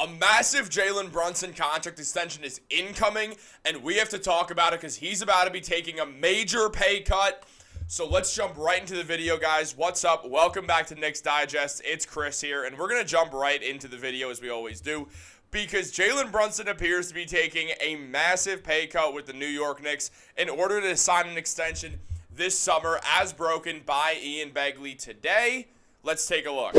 A massive Jalen Brunson contract extension is incoming, and we have to talk about it because he's about to be taking a major pay cut. So let's jump right into the video, guys. What's up? Welcome back to Knicks Digest. It's Chris here, and we're going to jump right into the video as we always do because Jalen Brunson appears to be taking a massive pay cut with the New York Knicks in order to sign an extension this summer as broken by Ian Begley today. Let's take a look.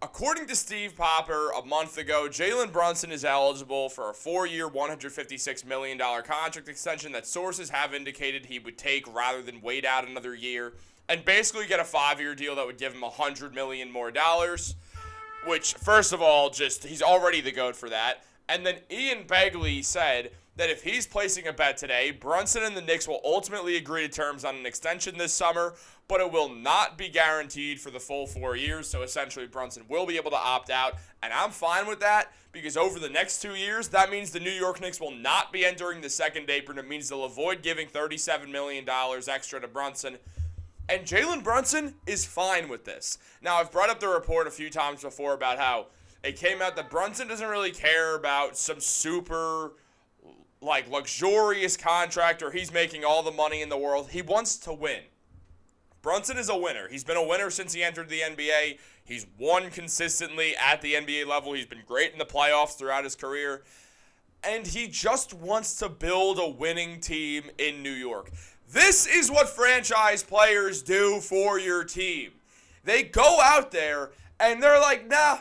According to Steve Popper a month ago, Jalen Brunson is eligible for a 4-year, $156 million contract extension that sources have indicated he would take rather than wait out another year and basically get a 5-year deal that would give him $100 million more dollars, which, first of all, he's already the GOAT for that. And then Ian Begley said that if he's placing a bet today, Brunson and the Knicks will ultimately agree to terms on an extension this summer, but it will not be guaranteed for the full 4 years, so essentially Brunson will be able to opt out, and I'm fine with that because over the next 2 years, that means the New York Knicks will not be entering the second apron. It means they'll avoid giving $37 million extra to Brunson, and Jalen Brunson is fine with this. Now, I've brought up the report a few times before about how it came out that Brunson doesn't really care about some super luxurious contract or he's making all the money in the world. He wants to win. Brunson is a winner. He's been a winner since he entered the NBA. He's won consistently at the NBA level. He's been great in the playoffs throughout his career. And he just wants to build a winning team in New York. This is what franchise players do for your team. They go out there and they're like, nah,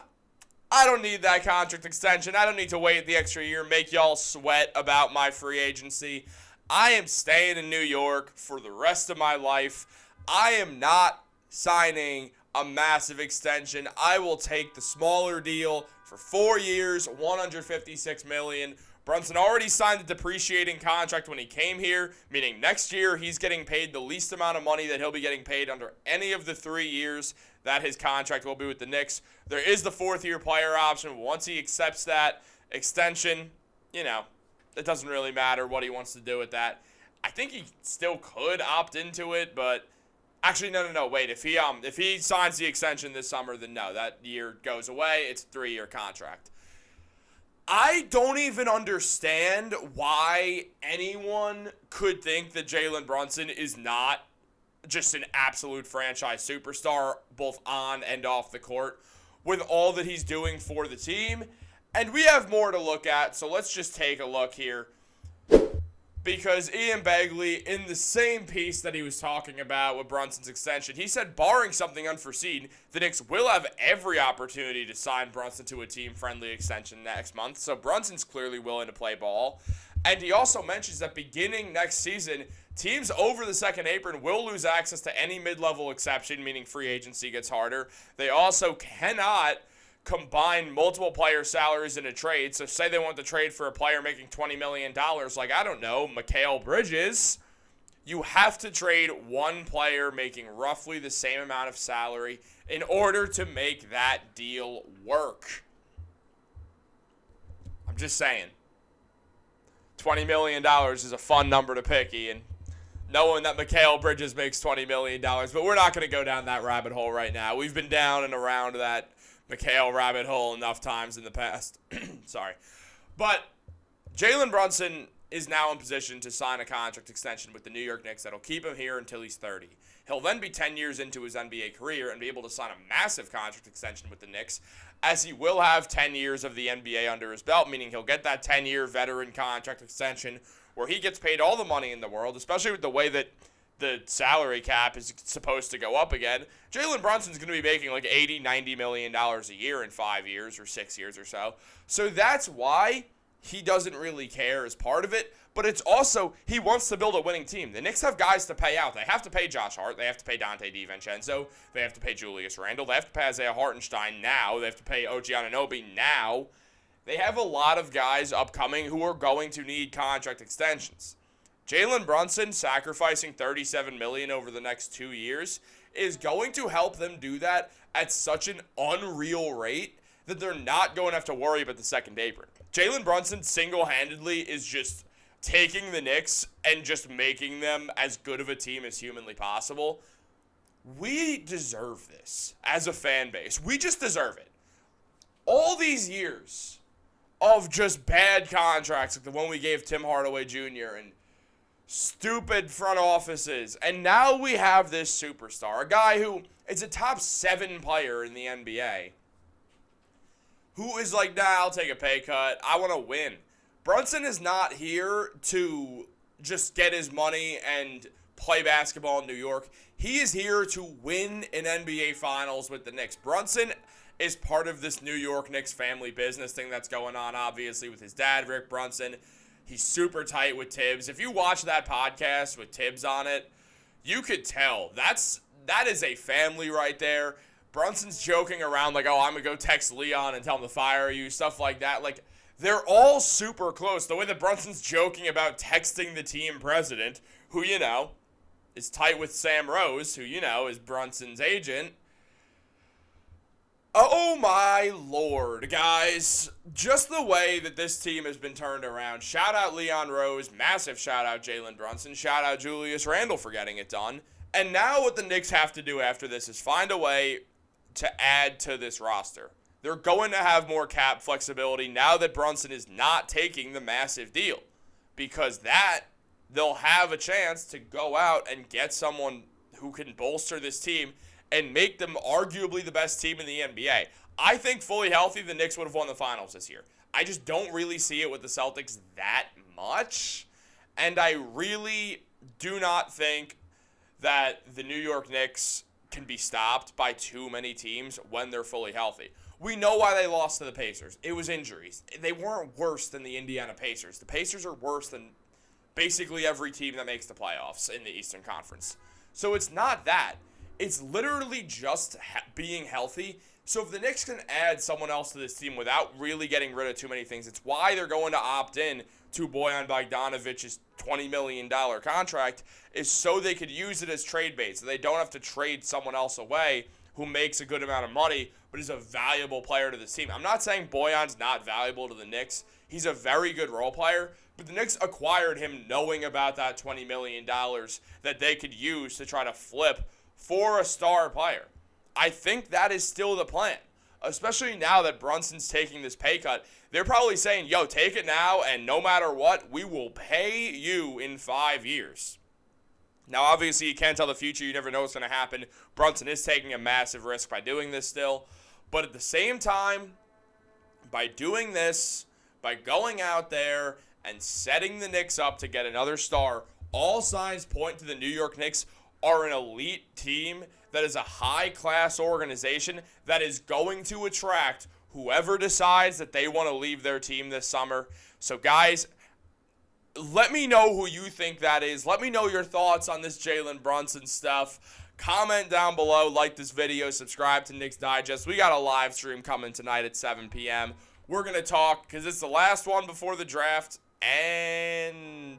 I don't need that contract extension. I don't need to wait the extra year, make y'all sweat about my free agency. I am staying in New York for the rest of my life. I am not signing a massive extension. I will take the smaller deal for 4 years, $156 million. Brunson already signed a depreciating contract when he came here, meaning next year he's getting paid the least amount of money that he'll be getting paid under any of the 3 years that his contract will be with the Knicks. There is the 4th-year player option. Once he accepts that extension, it doesn't really matter what he wants to do with that. I think he still could opt into it, but actually, no. Wait, if he signs the extension this summer, then no, that year goes away. It's a 3-year contract. I don't even understand why anyone could think that Jalen Brunson is not just an absolute franchise superstar, both on and off the court, with all that he's doing for the team. And we have more to look at, so let's just take a look here. Because Ian Begley, in the same piece that he was talking about with Brunson's extension, he said, barring something unforeseen, the Knicks will have every opportunity to sign Brunson to a team-friendly extension next month. So Brunson's clearly willing to play ball. And he also mentions that beginning next season, teams over the second apron will lose access to any mid-level exception, meaning free agency gets harder. They also cannot combine multiple player salaries in a trade. So say they want to trade for a player making $20 million, like, I don't know, Mikal Bridges. You have to trade one player making roughly the same amount of salary in order to make that deal work. I'm just saying. $20 million is a fun number to pick, Ian. Knowing that Mikal Bridges makes $20 million, but we're not going to go down that rabbit hole right now. We've been down and around that Mikal rabbit hole enough times in the past. Sorry. But Jalen Brunson is now in position to sign a contract extension with the New York Knicks that'll keep him here until he's 30. He'll then be 10 years into his NBA career and be able to sign a massive contract extension with the Knicks, as he will have 10 years of the NBA under his belt, meaning he'll get that 10-year veteran contract extension where he gets paid all the money in the world, especially with the way that the salary cap is supposed to go up again. Jalen Brunson's going to be making like $80, $90 million a year in 5 years or 6 years or so. So that's why he doesn't really care as part of it. But it's also, he wants to build a winning team. The Knicks have guys to pay out. They have to pay Josh Hart. They have to pay Dante DiVincenzo. They have to pay Julius Randle. They have to pay Isaiah Hartenstein now. They have to pay OG Anunoby now. They have a lot of guys upcoming who are going to need contract extensions. Jalen Brunson sacrificing $37 million over the next 2 years is going to help them do that at such an unreal rate that they're not going to have to worry about the second apron. Jalen Brunson single-handedly is just taking the Knicks and just making them as good of a team as humanly possible. We deserve this as a fan base. We just deserve it. all these years of just bad contracts, like the one we gave Tim Hardaway Jr. and stupid front offices, and now we have this superstar, a guy who is a top 7 player in the NBA, who is like, nah, I'll take a pay cut. I want to win. Brunson is not here to just get his money and play basketball in New York. He is here to win an NBA Finals with the Knicks. Brunson is part of this New York Knicks family business thing that's going on, obviously, with his dad, Rick Brunson. He's super tight with Tibbs. If you watch that podcast with Tibbs on it, you could tell that is a family right there. Brunson's joking around like, oh, I'm going to go text Leon and tell him to fire you, stuff like that. Like, they're all super close. The way that Brunson's joking about texting the team president, who, you know, is tight with Sam Rose, who, you know, is Brunson's agent. Oh my lord, guys. Just the way that this team has been turned around. Shout out Leon Rose. Massive shout out Jalen Brunson. Shout out Julius Randle for getting it done. And now what the Knicks have to do after this is find a way to add to this roster. They're going to have more cap flexibility now that Brunson is not taking the massive deal. Because that, they'll have a chance to go out and get someone who can bolster this team and make them arguably the best team in the NBA. I think fully healthy, the Knicks would have won the finals this year. I just don't really see it with the Celtics that much. And I really do not think that the New York Knicks can be stopped by too many teams when they're fully healthy. We know why they lost to the Pacers. It was injuries. They weren't worse than the Indiana Pacers. The Pacers are worse than basically every team that makes the playoffs in the Eastern Conference. So it's not that. It's literally just being healthy. So if the Knicks can add someone else to this team without really getting rid of too many things, it's why they're going to opt in to Bojan Bogdanovic's $20 million contract, is so they could use it as trade bait, so they don't have to trade someone else away who makes a good amount of money but is a valuable player to this team. I'm not saying Bojan's not valuable to the Knicks. He's a very good role player, but the Knicks acquired him knowing about that $20 million that they could use to try to flip for a star player. I think that is still the plan, especially now that Brunson's taking this pay cut. They're probably saying, yo, take it now, and no matter what, we will pay you in 5 years. Now, obviously, you can't tell the future. You never know what's going to happen. Brunson is taking a massive risk by doing this still. But at the same time, by doing this, by going out there and setting the Knicks up to get another star, all signs point to the New York Knicks are an elite team that is a high-class organization that is going to attract whoever decides that they want to leave their team this summer. So, guys, let me know who you think that is. Let me know your thoughts on this Jalen Brunson stuff. Comment down below, like this video, subscribe to Knicks Digest. We got a live stream coming tonight at 7 p.m. We're going to talk, because it's the last one before the draft, and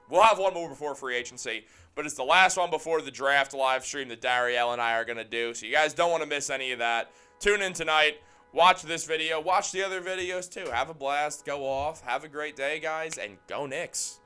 we'll have one more before free agency. But it's the last one before the draft live stream that Dariel and I are going to do. So you guys don't want to miss any of that. Tune in tonight. Watch this video. Watch the other videos too. Have a blast. Go off. Have a great day, guys. And go Knicks.